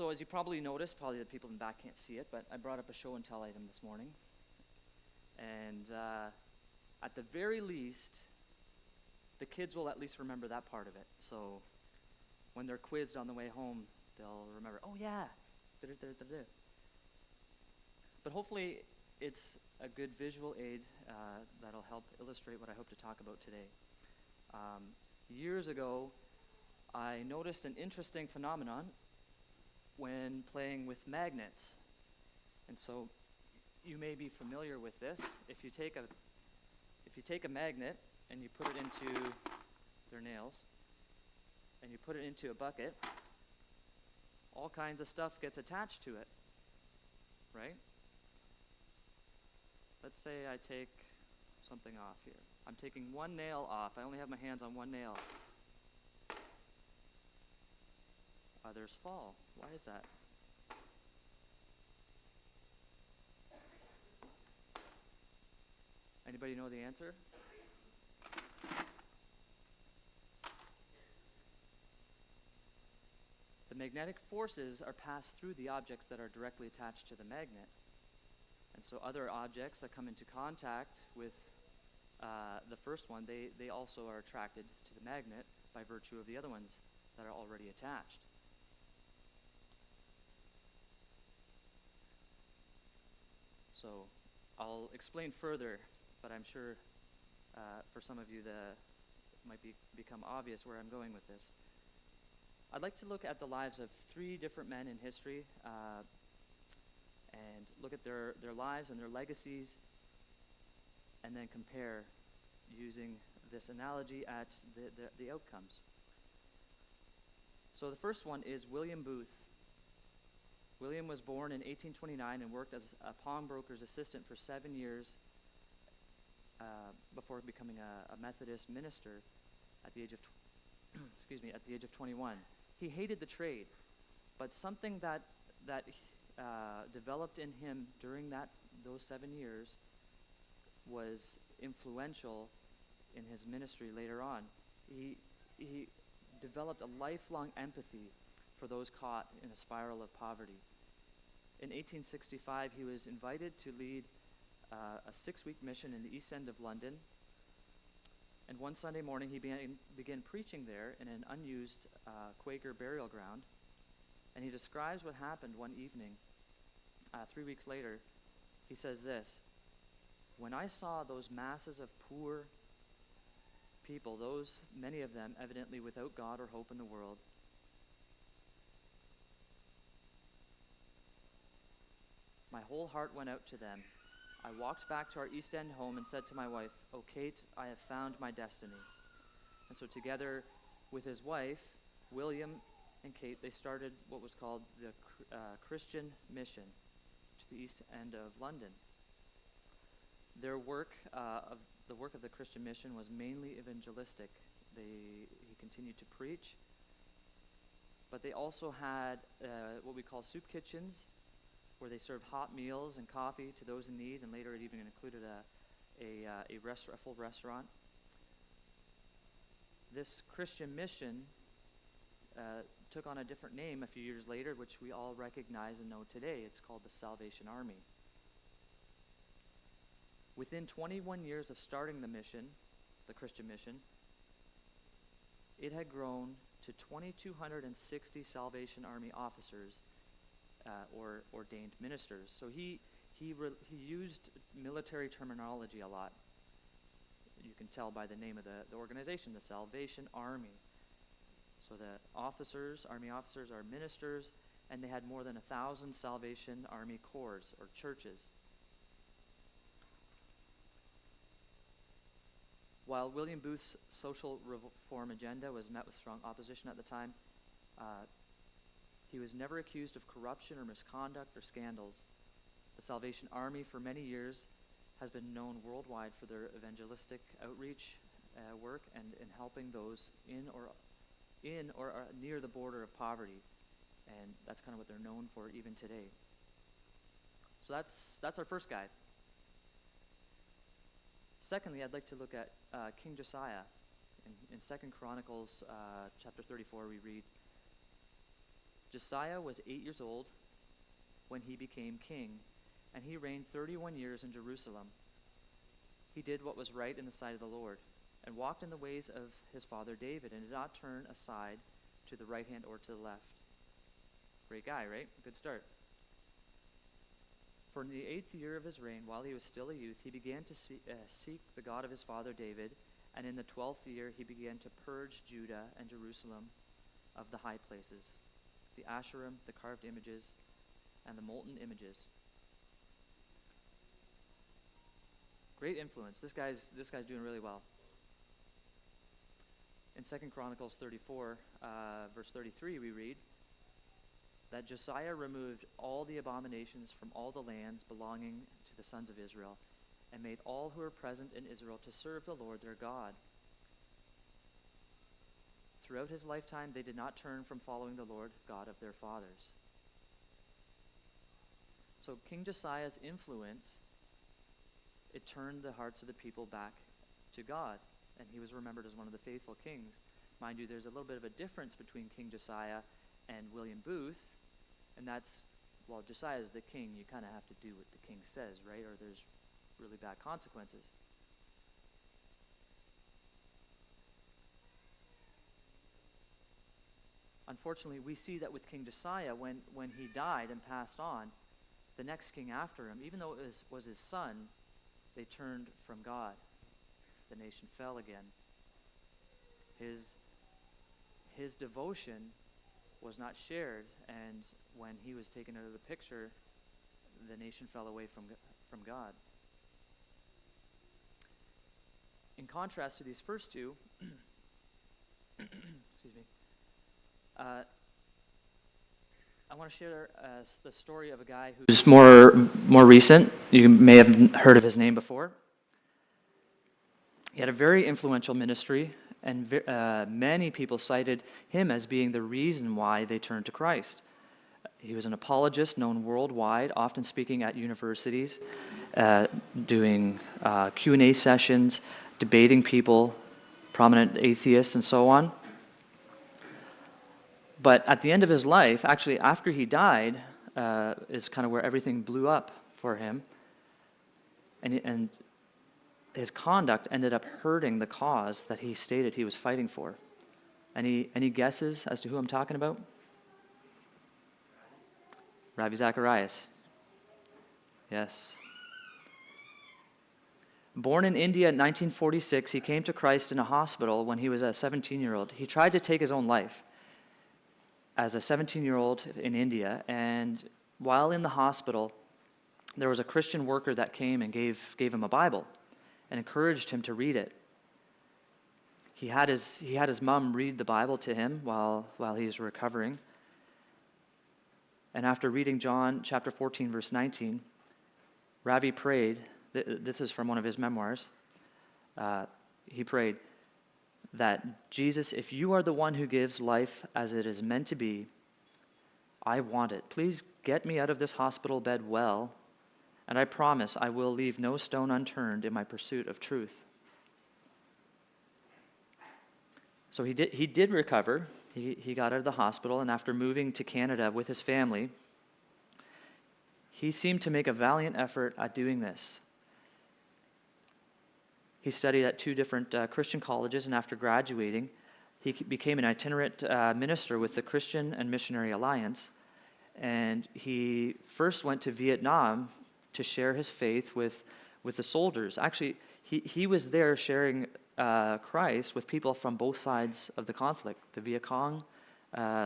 So as you probably noticed, probably the people in the back can't see it, but I brought up a show and tell item this morning. And at the very least, the kids will at least remember that part of it. So when they're quizzed on the way home, they'll remember, oh yeah, da-da-da-da-da. But hopefully it's a good visual aid that'll help illustrate what I hope to talk about today. Years ago, I noticed an interesting phenomenon when playing with magnets. And so you may be familiar with this. If you take a magnet and you put it into their nails and you put it into a bucket, all kinds of stuff gets attached to it, right? Let's say I take something off here. I'm taking one nail off. I only have my hands on one nail. Others fall. Why is that? Anybody know the answer? The magnetic forces are passed through the objects that are directly attached to the magnet. And so other objects that come into contact with the first one, they also are attracted to the magnet by virtue of the other ones that are already attached. So I'll explain further, but I'm sure for some of you that might become obvious where I'm going with this. I'd like to look at the lives of 3 different men in history and look at their lives and their legacies, and then compare using this analogy at the outcomes. So the first one is William Booth. William was born in 1829 and worked as a pawnbroker's assistant for 7 years before becoming a Methodist minister at the age of at the age of 21. He hated the trade, but something that developed in him during those 7 years was influential in his ministry later on. He developed a lifelong empathy for those caught in a spiral of poverty. In 1865, he was invited to lead a 6-week mission in the East End of London. And one Sunday morning, he began preaching there in an unused Quaker burial ground. And he describes what happened one evening. 3 weeks later, he says this: "When I saw those masses of poor people, many of them evidently without God or hope in the world, my whole heart went out to them. I walked back to our East End home and said to my wife, 'Oh, Kate, I have found my destiny.'" And so together with his wife, William and Kate, they started what was called the Christian Mission to the East End of London. Their work, the work of the Christian Mission, was mainly evangelistic. He continued to preach, but they also had what we call soup kitchens, where they served hot meals and coffee to those in need, and later it even included a full restaurant. This Christian Mission took on a different name a few years later, which we all recognize and know today. It's called the Salvation Army. Within 21 years of starting the mission, the Christian Mission, it had grown to 2,260 Salvation Army officers or ordained ministers. So he used military terminology a lot. You can tell by the name of the organization, the Salvation Army. So the Army officers are ministers, and they had more than 1,000 Salvation Army corps or churches. While William Booth's social reform agenda was met with strong opposition at the time, he was never accused of corruption or misconduct or scandals. The Salvation Army for many years has been known worldwide for their evangelistic outreach work and in helping those in or near the border of poverty. And that's kind of what they're known for even today. So that's our first guy. Secondly, I'd like to look at King Josiah. In 2 Chronicles chapter 34, we read, Josiah was 8 years old when he became king, and he reigned 31 years in Jerusalem. He did what was right in the sight of the Lord, and walked in the ways of his father David, and did not turn aside to the right hand or to the left. Great guy, right? Good start. For in the 8th year of his reign, while he was still a youth, he began to seek the God of his father David, and in the 12th year he began to purge Judah and Jerusalem of the high places, the Asherim, the carved images, and the molten images. Great influence. This guy's doing really well. In 2 Chronicles 34, verse 33, we read that Josiah removed all the abominations from all the lands belonging to the sons of Israel, and made all who were present in Israel to serve the Lord their God. Throughout his lifetime, they did not turn from following the Lord God of their fathers. So King Josiah's influence, it turned the hearts of the people back to God, and he was remembered as one of the faithful kings. Mind you, there's a little bit of a difference between King Josiah and William Booth, and that's, well, Josiah is the king. You kind of have to do what the king says, right? Or there's really bad consequences. Unfortunately, we see that with King Josiah, when he died and passed on, the next king after him, even though it was his son, they turned from God. The nation fell again. His devotion was not shared, and when he was taken out of the picture, the nation fell away from God. In contrast to these first two, excuse me, I want to share the story of a guy who's more recent. You may have heard of his name before. He had a very influential ministry, and many people cited him as being the reason why they turned to Christ. He was an apologist known worldwide, often speaking at universities, doing Q&A sessions, debating people, prominent atheists, and so on. But at the end of his life, actually after he died, is kind of where everything blew up for him. And his conduct ended up hurting the cause that he stated he was fighting for. Any guesses as to who I'm talking about? Ravi Zacharias. Yes. Born in India in 1946, he came to Christ in a hospital when he was a 17-year-old. He tried to take his own life as a 17-year-old in India, and while in the hospital, there was a Christian worker that came and gave him a Bible and encouraged him to read it. He had his mom read the Bible to him while he was recovering. And after reading John chapter 14, verse 19, Ravi prayed, this is from one of his memoirs, he prayed that, Jesus, if you are the one who gives life as it is meant to be, I want it. Please get me out of this hospital bed well, and I promise I will leave no stone unturned in my pursuit of truth. So he did recover. He got out of the hospital, and after moving to Canada with his family, he seemed to make a valiant effort at doing this. He studied at 2 different Christian colleges, and after graduating, he became an itinerant minister with the Christian and Missionary Alliance. And he first went to Vietnam to share his faith with the soldiers. Actually, he was there sharing Christ with people from both sides of the conflict, the Viet Cong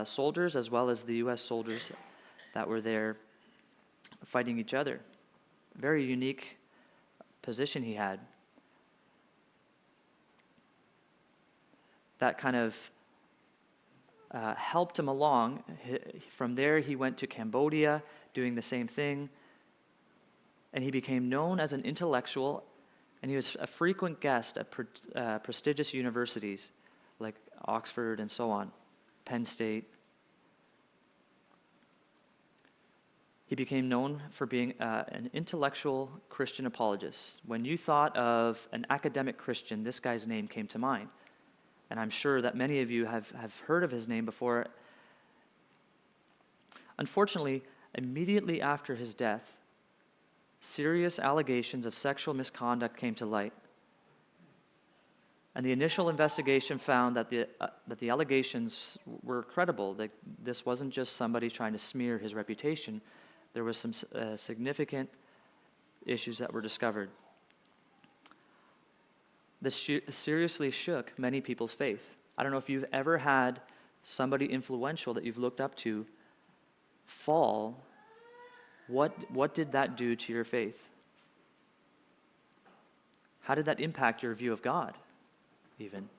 soldiers as well as the U.S. soldiers that were there fighting each other. Very unique position he had. That kind of helped him along. From there, he went to Cambodia, doing the same thing, and he became known as an intellectual, and he was a frequent guest at prestigious universities like Oxford and so on, Penn State. He became known for being an intellectual Christian apologist. When you thought of an academic Christian, this guy's name came to mind. And I'm sure that many of you have heard of his name before. Unfortunately, immediately after his death, serious allegations of sexual misconduct came to light. And the initial investigation found that the allegations were credible, that this wasn't just somebody trying to smear his reputation. There was some significant issues that were discovered. This seriously shook many people's faith. I don't know if you've ever had somebody influential that you've looked up to fall. What did that do to your faith? How did that impact your view of God, even?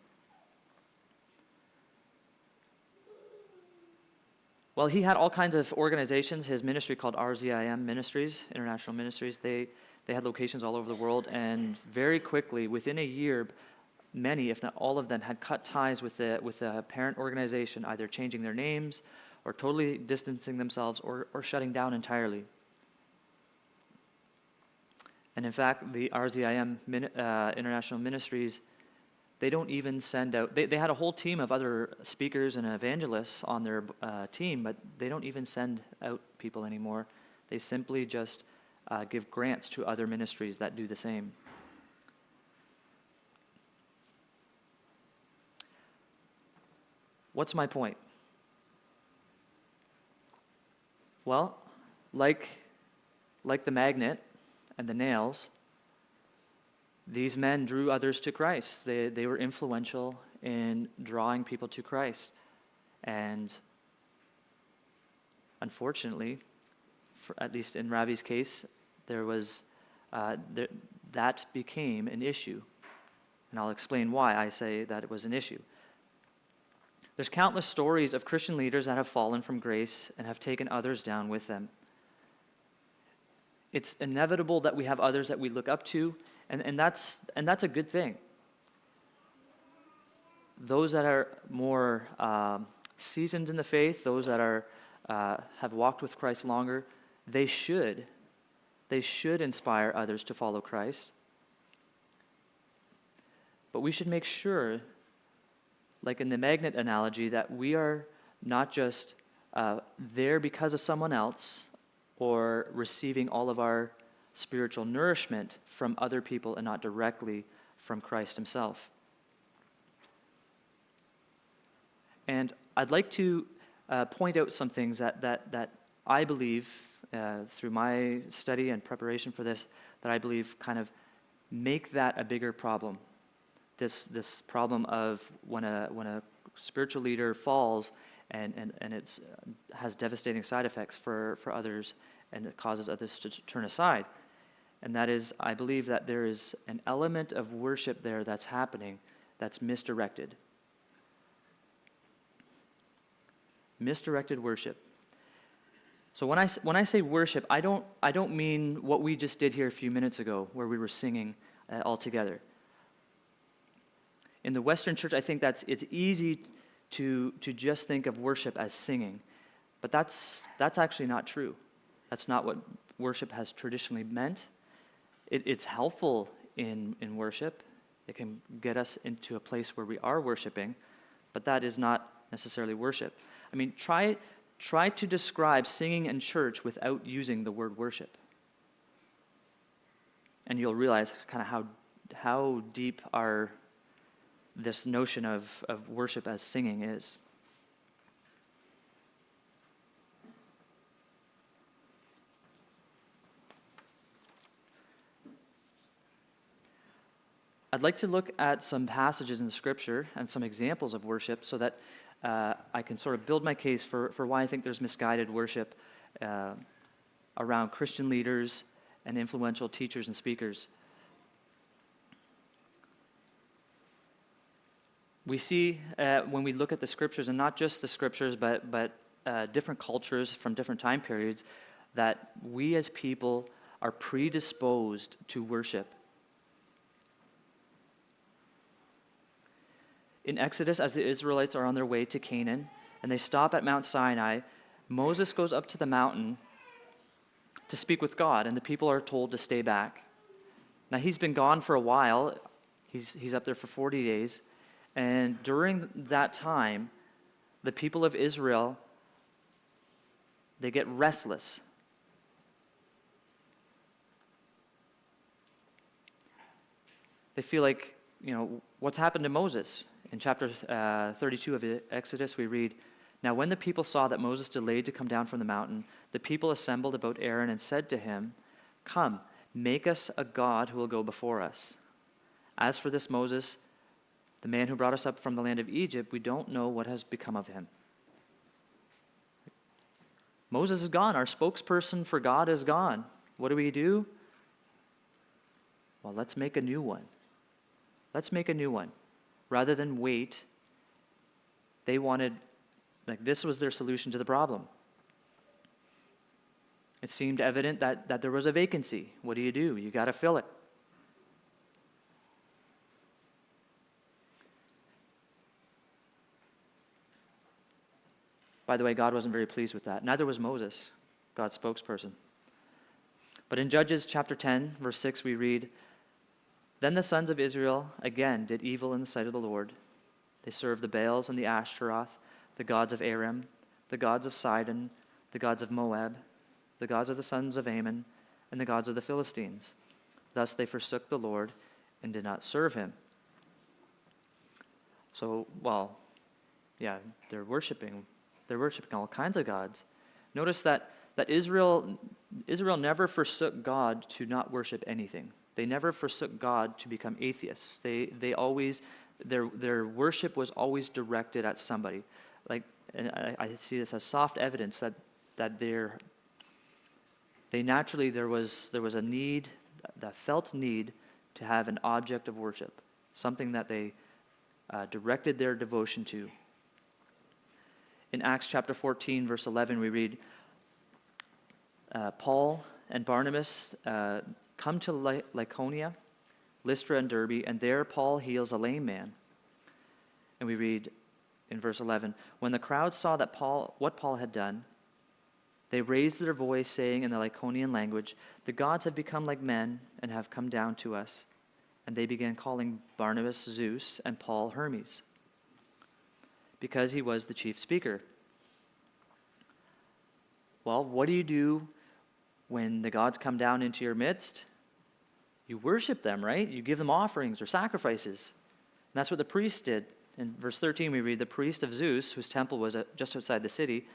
Well, he had all kinds of organizations. His ministry called RZIM Ministries, International Ministries. They had locations all over the world, and very quickly, within a year, many, if not all of them, had cut ties with the parent organization, either changing their names or totally distancing themselves or shutting down entirely. And in fact, the RZIM International Ministries, they don't even send out, they had a whole team of other speakers and evangelists on their team, but they don't even send out people anymore. They simply just give grants to other ministries that do the same. What's my point? Well, like the magnet and the nails, these men drew others to Christ. They were influential in drawing people to Christ. And unfortunately, at least in Ravi's case, there was that became an issue. And I'll explain why I say that it was an issue. There's countless stories of Christian leaders that have fallen from grace and have taken others down with them. It's inevitable that we have others that we look up to, and that's a good thing. Those that are more seasoned in the faith, those that are have walked with Christ longer, they should inspire others to follow Christ. But we should make sure, like in the magnet analogy, that we are not just there because of someone else or receiving all of our spiritual nourishment from other people and not directly from Christ himself. And I'd like to point out some things that I believe, through my study and preparation for this, that I believe kind of make that a bigger problem. This problem of when a spiritual leader falls and it has devastating side effects for others, and it causes others to turn aside. And that is, I believe that there is an element of worship there that's happening that's misdirected. Misdirected worship. So when I say worship, I don't mean what we just did here a few minutes ago, where we were singing all together. In the Western church, I think it's easy to just think of worship as singing, but that's actually not true. That's not what worship has traditionally meant. It's helpful in worship. It can get us into a place where we are worshiping, but that is not necessarily worship. I mean, try to describe singing in church without using the word worship, and you'll realize kind of how deep this notion of worship as singing is. I'd like to look at some passages in Scripture and some examples of worship so that I can sort of build my case for why I think there's misguided worship around Christian leaders and influential teachers and speakers. We see when we look at the Scriptures, and not just the Scriptures, but different cultures from different time periods, that we as people are predisposed to worship. In Exodus, as the Israelites are on their way to Canaan, and they stop at Mount Sinai, Moses goes up to the mountain to speak with God, and the people are told to stay back. Now, he's been gone for a while. He's up there for 40 days. And during that time, the people of Israel They get restless. They feel like, what's happened to Moses? In chapter 32 of Exodus, we read, "Now when the people saw that Moses delayed to come down from the mountain, the people assembled about Aaron and said to him, 'Come, make us a god who will go before us. As for this Moses, the man who brought us up from the land of Egypt, we don't know what has become of him.'" Moses is gone. Our spokesperson for God is gone. What do? Well, let's make a new one. Let's make a new one. Rather than wait, they wanted, this was their solution to the problem. It seemed evident that there was a vacancy. What do? You got to fill it. By the way, God wasn't very pleased with that. Neither was Moses, God's spokesperson. But in Judges chapter 10, verse 6, we read, "Then the sons of Israel again did evil in the sight of the Lord. They served the Baals and the Ashtaroth, the gods of Aram, the gods of Sidon, the gods of Moab, the gods of the sons of Ammon, and the gods of the Philistines. Thus they forsook the Lord and did not serve him." So, they're worshiping all kinds of gods. Notice that Israel never forsook God to not worship anything. They never forsook God to become atheists. They always, their worship was always directed at somebody. And I see this as soft evidence that there was a need, that felt need to have an object of worship, something that they directed their devotion to. In Acts chapter 14, verse 11, we read, Paul and Barnabas come to Lycaonia, Lystra, and Derbe, and there Paul heals a lame man. And we read in verse 11, "When the crowd saw what Paul had done, they raised their voice, saying in the Lycaonian language, 'The gods have become like men and have come down to us.' And they began calling Barnabas Zeus and Paul Hermes, because he was the chief speaker." Well, what do when the gods come down into your midst? You worship them, right? You give them offerings or sacrifices. And that's what the priest did. In verse 13, we read, "The priest of Zeus, whose temple was just outside the city,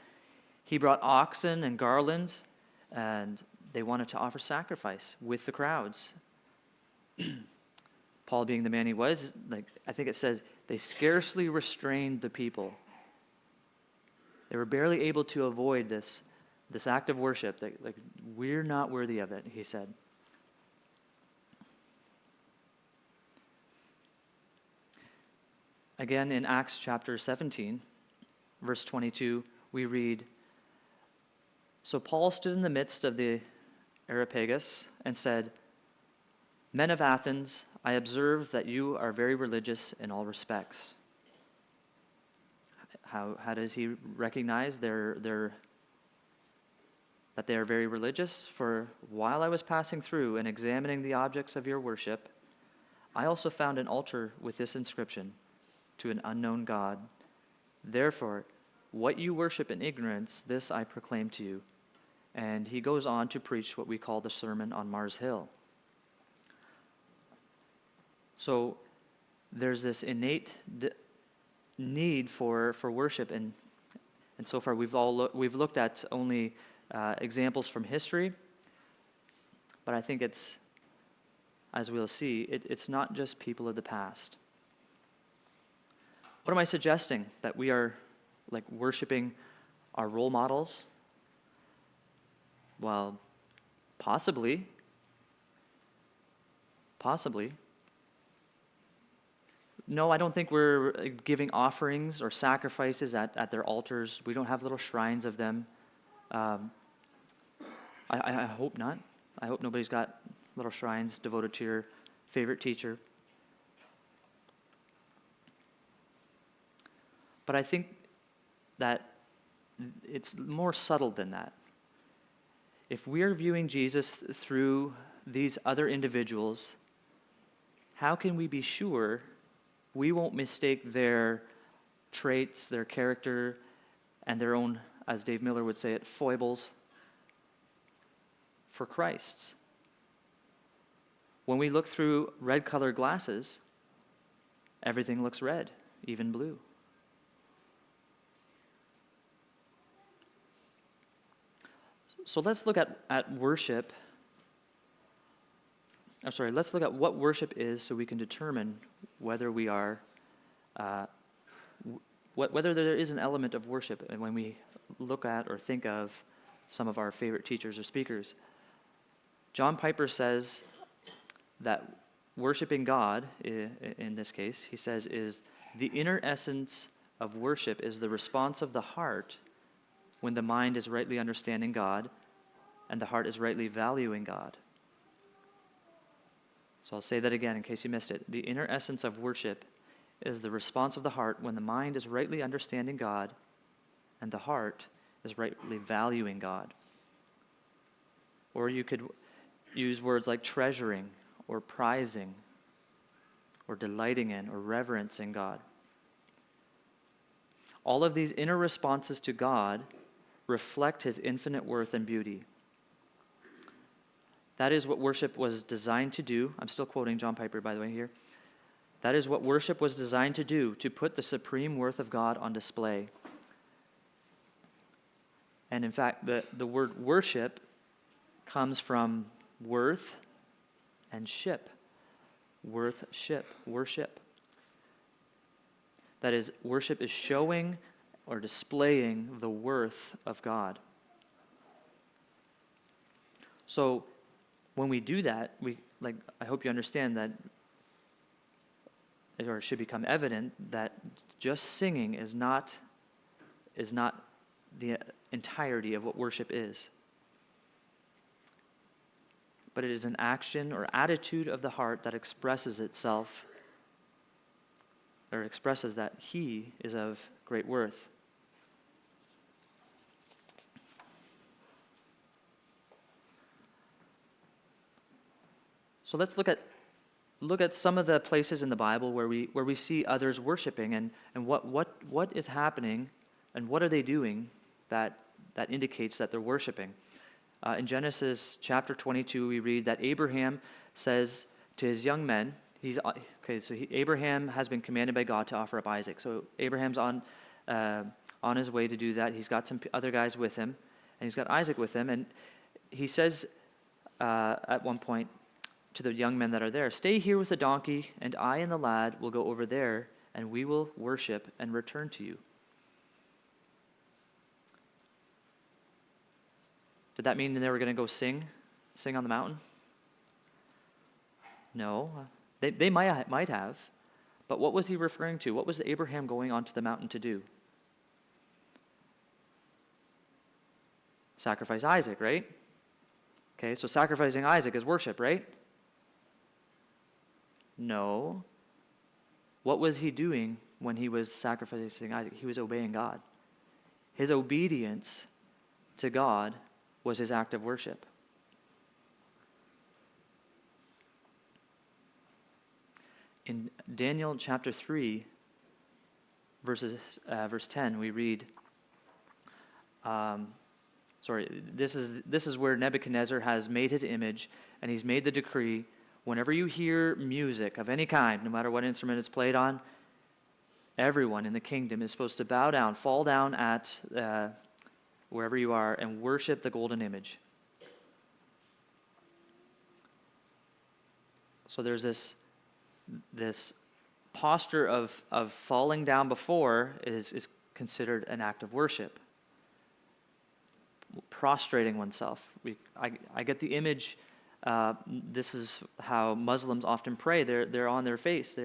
he brought oxen and garlands, and they wanted to offer sacrifice with the crowds." Paul, being the man he was, I think it says, they scarcely restrained the people. They were barely able to avoid this act of worship. We're not worthy of it, he said. Again, in Acts chapter 17, verse 22, we read, "So Paul stood in the midst of the Areopagus and said, 'Men of Athens, I observe that you are very religious in all respects.'" How does he recognize that they are very religious? "For while I was passing through and examining the objects of your worship, I also found an altar with this inscription, 'To an unknown God.' Therefore, what you worship in ignorance, this I proclaim to you." And he goes on to preach what we call the Sermon on Mars Hill. So there's this innate need for worship, and so far we've looked at only examples from history, but I think it's, as we'll see, it's not just people of the past. What am I suggesting? That we are worshiping our role models? Well, possibly. No, I don't think we're giving offerings or sacrifices at their altars. We don't have little shrines of them. I hope not. I hope nobody's got little shrines devoted to your favorite teacher. But I think that it's more subtle than that. If we are viewing Jesus through these other individuals, how can we be sure we won't mistake their traits, their character, and their own as Dave Miller would say it, foibles for Christ's. When we look through red-colored glasses, everything looks red, even blue. So let's look at worship. Let's look at what worship is so we can determine whether we are, whether there is an element of worship and when we look at or think of some of our favorite teachers or speakers. John Piper says that worshiping God, in this case, he says, is the inner essence of worship is the response of the heart when the mind is rightly understanding God and the heart is rightly valuing God. So I'll say that again in case you missed it. The inner essence of worship is the response of the heart when the mind is rightly understanding God and the heart is rightly valuing God. Or you could use words like treasuring or prizing or delighting in or reverencing God. All of these inner responses to God reflect his infinite worth and beauty. That is what worship was designed to do. I'm still quoting John Piper, by the way, here. That is what worship was designed to do, to put the supreme worth of God on display. And in fact, the word worship comes from worth and ship. Worship. That is, worship is showing or displaying the worth of God. So when we do that, I hope you understand that, or it should become evident that just singing is not the entirety of what worship is. But it is an action or attitude of the heart that expresses itself, or expresses that he is of great worth. So let's look at some of the places in the Bible where we see others worshiping and what is happening and what are they doing that indicates that they're worshiping. In Genesis chapter 22, we read that Abraham says to his young men, Abraham has been commanded by God to offer up Isaac. So Abraham's on his way to do that. He's got some other guys with him, and he's got Isaac with him. And he says at one point to the young men that are there, "Stay here with the donkey, and I and the lad will go over there, and we will worship and return to you." Did that mean they were going to go sing on the mountain? No. They might have. But what was he referring to? What was Abraham going onto the mountain to do? Sacrifice Isaac, right? Okay, so sacrificing Isaac is worship, right? No. What was he doing when he was sacrificing Isaac? He was obeying God. His obedience to God was his act of worship. In Daniel chapter 3, verse 10, we read, this is where Nebuchadnezzar has made his image, and he's made the decree, whenever you hear music of any kind, no matter what instrument it's played on, everyone in the kingdom is supposed to bow down, fall down at wherever you are, and worship the golden image. So there's this posture of falling down before is considered an act of worship. Prostrating oneself. I get the image. This is how Muslims often pray. They're on their face.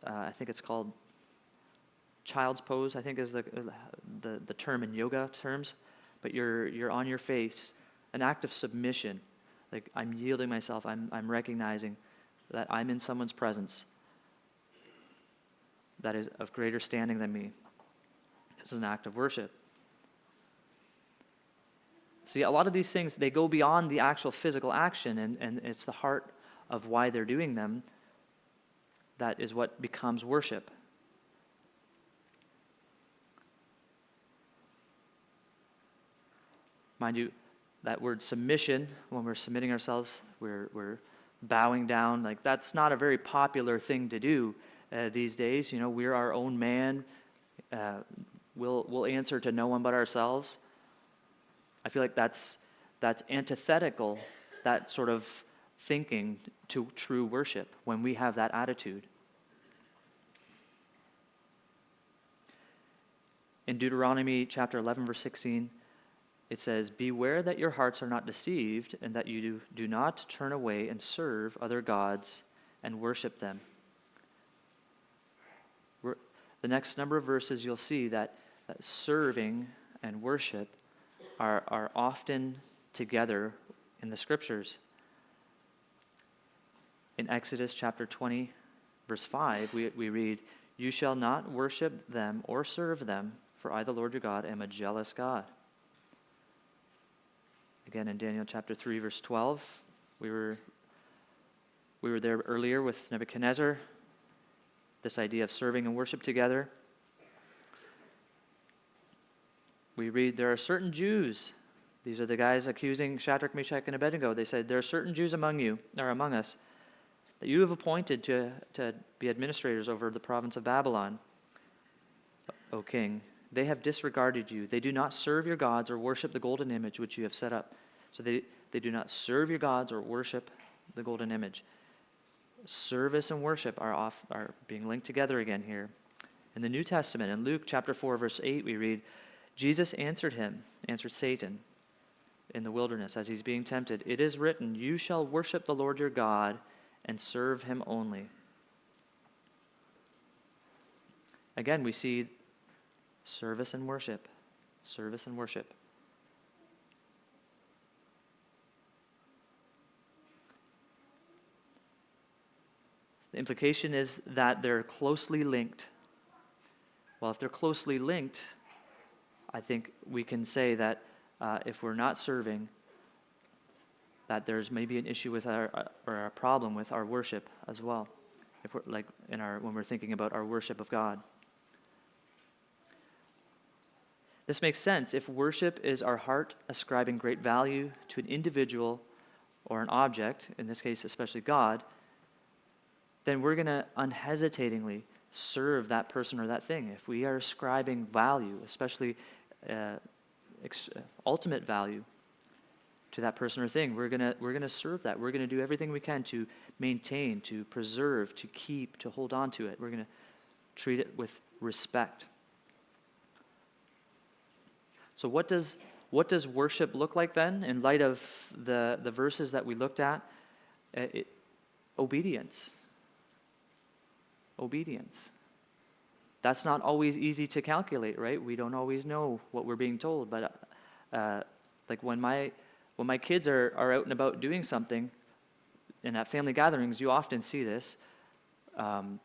I think it's called child's pose, I think is the term in yoga terms. But you're on your face, an act of submission. Like, I'm yielding myself. I'm recognizing that I'm in someone's presence that is of greater standing than me. This is an act of worship. See, a lot of these things, they go beyond the actual physical action, and it's the heart of why they're doing them that is what becomes worship. Mind you, that word submission, when we're submitting ourselves, we're bowing down. Like, that's not a very popular thing to do these days. You know, we're our own man. We'll answer to no one but ourselves. I feel like that's antithetical, that sort of thinking, to true worship when we have that attitude. In Deuteronomy chapter 11, verse 16, it says, "Beware that your hearts are not deceived, and that you do not turn away and serve other gods and worship them." The next number of verses, you'll see that serving and worship are often together in the Scriptures. In Exodus chapter 20, verse 5, we read, "You shall not worship them or serve them, for I, the Lord your God, am a jealous God." Again, in Daniel chapter 3, verse 12, we were there earlier with Nebuchadnezzar, this idea of serving and worship together. We read, "There are certain Jews," these are the guys accusing Shadrach, Meshach, and Abednego. They said, "There are certain Jews among us, that you have appointed to be administrators over the province of Babylon, O king. They have disregarded you. They do not serve your gods or worship the golden image which you have set up." So they do not serve your gods or worship the golden image. Service and worship are being linked together again here. In the New Testament, in Luke chapter 4, verse 8, we read, "Jesus answered Satan in the wilderness as he's being tempted. It is written, you shall worship the Lord your God and serve him only." Again, we see service and worship. Service and worship. The implication is that they're closely linked. Well, if they're closely linked, I think we can say that if we're not serving, that there's maybe an issue with or a problem with our worship as well. If we're when we're thinking about our worship of God. This makes sense. If worship is our heart ascribing great value to an individual or an object, in this case especially God, then we're going to unhesitatingly serve that person or that thing. If we are ascribing value, especially ultimate value to that person or thing, we're going to serve that. We're going to do everything we can to maintain, to preserve, to keep, to hold on to it. We're going to treat it with respect. So what does worship look like then, in light of the verses that we looked at? Obedience. Obedience. That's not always easy to calculate, right? We don't always know what we're being told, but like when my kids are out and about doing something, and at family gatherings, you often see this. I'm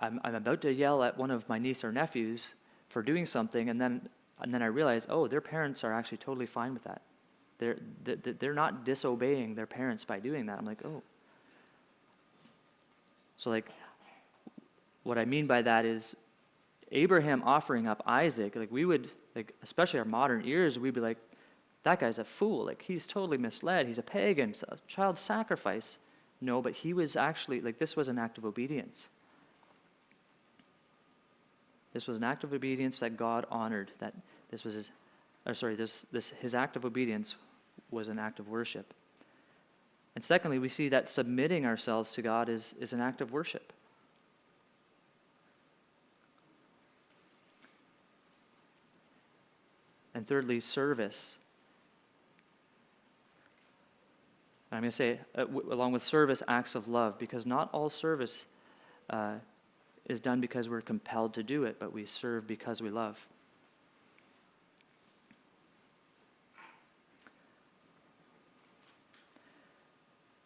about to yell at one of my niece or nephews for doing something, and then I realize, oh, their parents are actually totally fine with that. They're not disobeying their parents by doing that. I'm like, oh. So like, what I mean by that is Abraham offering up Isaac, like we would, like especially our modern ears, we'd be like, that guy's a fool, like he's totally misled, he's a pagan, it's a child sacrifice. No, but he was actually, like this was an act of obedience. This was an act of obedience that God honored, that this was his act of obedience was an act of worship. And secondly, we see that submitting ourselves to God is an act of worship. And thirdly, service. And I'm going to say, along with service, acts of love, because not all service is done because we're compelled to do it, but we serve because we love.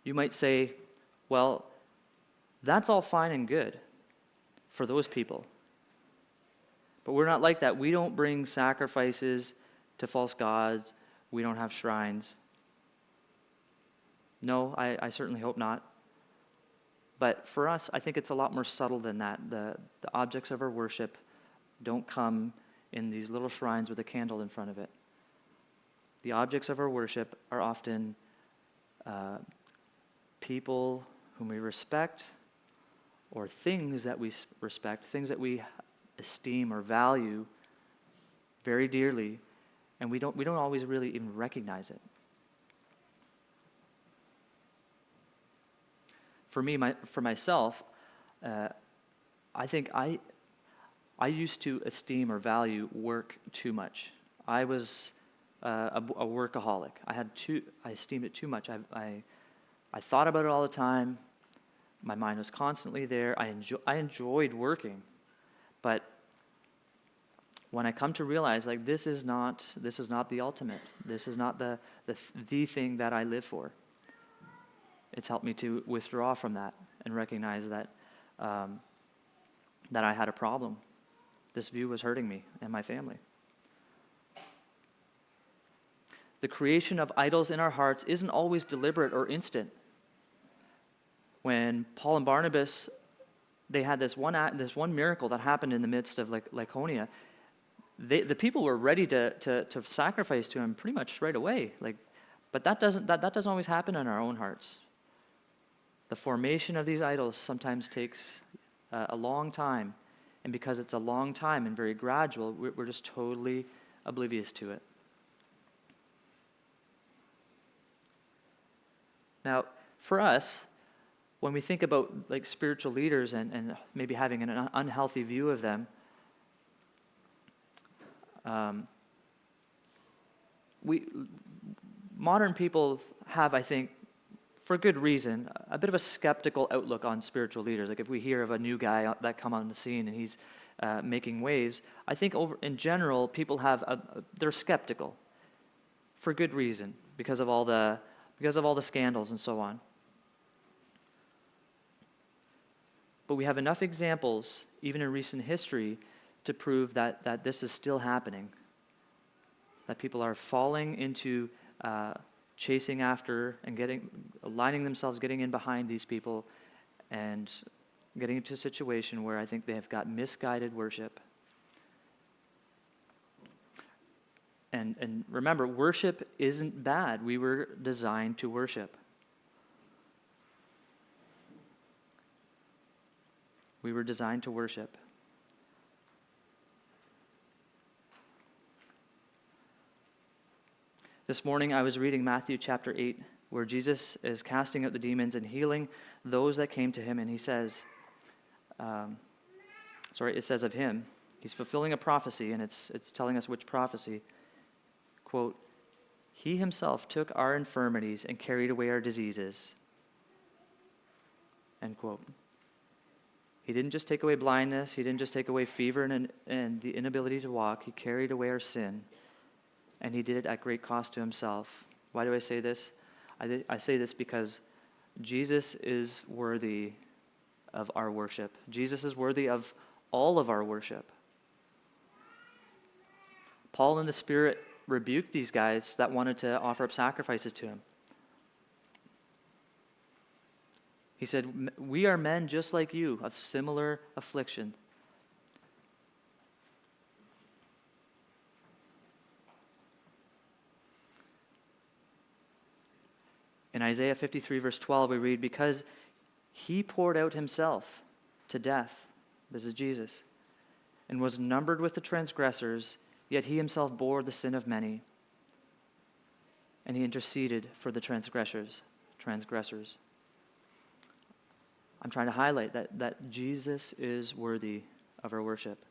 You might say, well, that's all fine and good for those people. But we're not like that. We don't bring sacrifices to false gods. We don't have shrines. No, I certainly hope not. But for us, I think it's a lot more subtle than that. The objects of our worship don't come in these little shrines with a candle in front of it. The objects of our worship are often people whom we respect, or things that we respect, things that we esteem or value very dearly, and we don't always really even recognize it. For myself, I think I used to esteem or value work too much. I was a workaholic. I esteemed it too much. I thought about it all the time. My mind was constantly there. I enjoyed working, but when I come to realize, like, this is not the ultimate. This is not the thing that I live for. It's helped me to withdraw from that and recognize that that I had a problem. This view was hurting me and my family. The creation of idols in our hearts isn't always deliberate or instant. When Paul and Barnabas, they had this one miracle that happened in the midst of Lycaonia, the people were ready to sacrifice to him pretty much right away. But that doesn't always happen in our own hearts. The formation of these idols sometimes takes a long time, and because it's a long time and very gradual, we're just totally oblivious to it. Now, for us, when we think about spiritual leaders and maybe having an unhealthy view of them, modern people have, I think, for good reason, a bit of a skeptical outlook on spiritual leaders. If we hear of a new guy that come on the scene and he's making waves, I think in general people they're skeptical for good reason because of all the scandals and so on. But we have enough examples, even in recent history, to prove that this is still happening. That people are falling into chasing after and aligning themselves, getting in behind these people, and getting into a situation where I think they have got misguided worship. And remember, worship isn't bad. We were designed to worship. We were designed to worship. This morning I was reading Matthew chapter 8, where Jesus is casting out the demons and healing those that came to him, and he says, it says of him, he's fulfilling a prophecy, and it's telling us which prophecy. Quote, "He himself took our infirmities and carried away our diseases." End quote. He didn't just take away blindness. He didn't just take away fever and the inability to walk. He carried away our sin, and he did it at great cost to himself. Why do I say this? I say this because Jesus is worthy of our worship. Jesus is worthy of all of our worship. Paul in the Spirit rebuked these guys that wanted to offer up sacrifices to him. He said, "We are men just like you, of similar affliction." In Isaiah 53, verse 12, we read, "Because he poured out himself to death," this is Jesus, "and was numbered with the transgressors, yet he himself bore the sin of many, and he interceded for the transgressors." I'm trying to highlight that Jesus is worthy of our worship.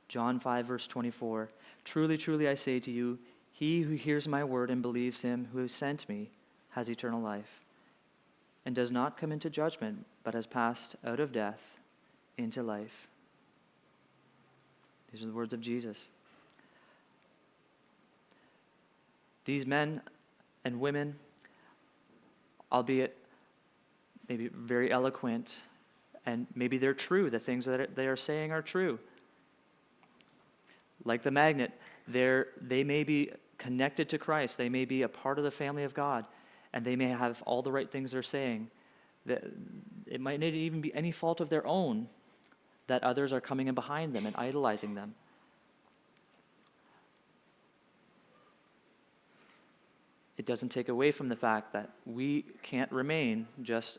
John 5, verse 24, "Truly, truly, I say to you, he who hears my word and believes him who sent me has eternal life, and does not come into judgment, but has passed out of death into life." These are the words of Jesus. These men and women, albeit maybe very eloquent, and maybe they're true, the things that they are saying are true. Like the magnet, they may be connected to Christ, they may be a part of the family of God, and they may have all the right things they're saying. It might not even be any fault of their own, that others are coming in behind them and idolizing them. It doesn't take away from the fact that we can't remain just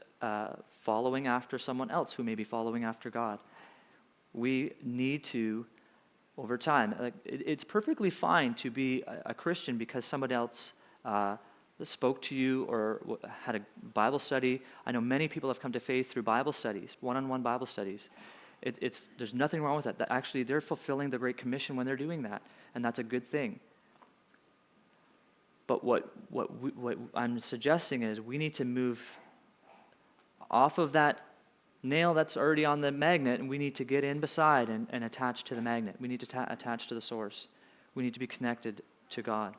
following after someone else who may be following after God. We need to, over time, it's perfectly fine to be a Christian because somebody else spoke to you or had a Bible study. I know many people have come to faith through Bible studies, one-on-one Bible studies. There's nothing wrong with that. That actually, they're fulfilling the Great Commission when they're doing that, and that's a good thing. But what I'm suggesting is we need to move off of that nail that's already on the magnet, and we need to get in beside and attach to the magnet. We need to attach to the source. We need to be connected to God.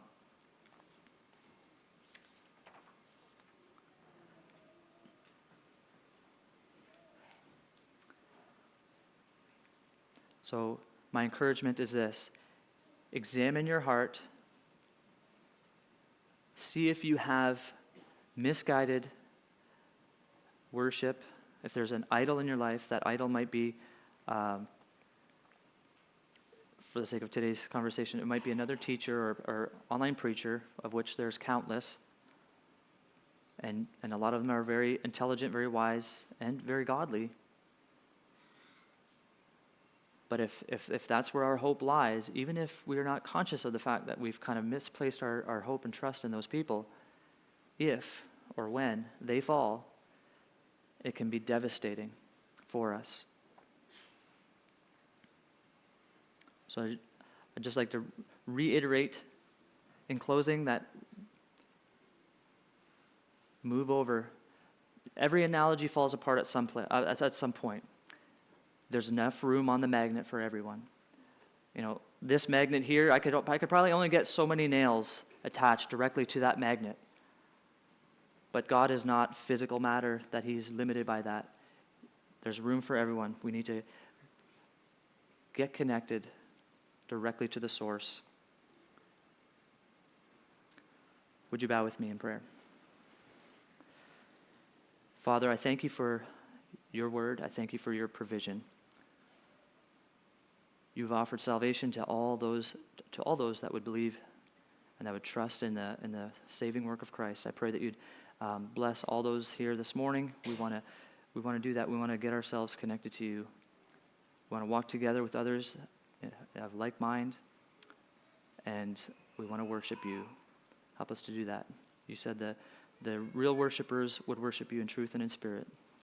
So my encouragement is this: examine your heart. See if you have misguided worship. If there's an idol in your life, that idol might be, for the sake of today's conversation, it might be another teacher or online preacher, of which there's countless. And a lot of them are very intelligent, very wise, and very godly. But if that's where our hope lies, even if we are not conscious of the fact that we've kind of misplaced our hope and trust in those people, if or when they fall, it can be devastating for us. So I'd just like to reiterate in closing that move over. Every analogy falls apart at some point. There's enough room on the magnet for everyone. You know, this magnet here, I could probably only get so many nails attached directly to that magnet. But God is not physical matter that He's limited by that. There's room for everyone. We need to get connected directly to the source. Would you bow with me in prayer? Father, I thank you for your word. I thank you for your provision. You've offered salvation to all those that would believe and that would trust in the saving work of Christ. I pray that you'd bless all those here this morning. We want to do that. We want to get ourselves connected to you. We want to walk together with others that have like mind, and we want to worship you. Help us to do that. You said that the real worshipers would worship you in truth and in spirit.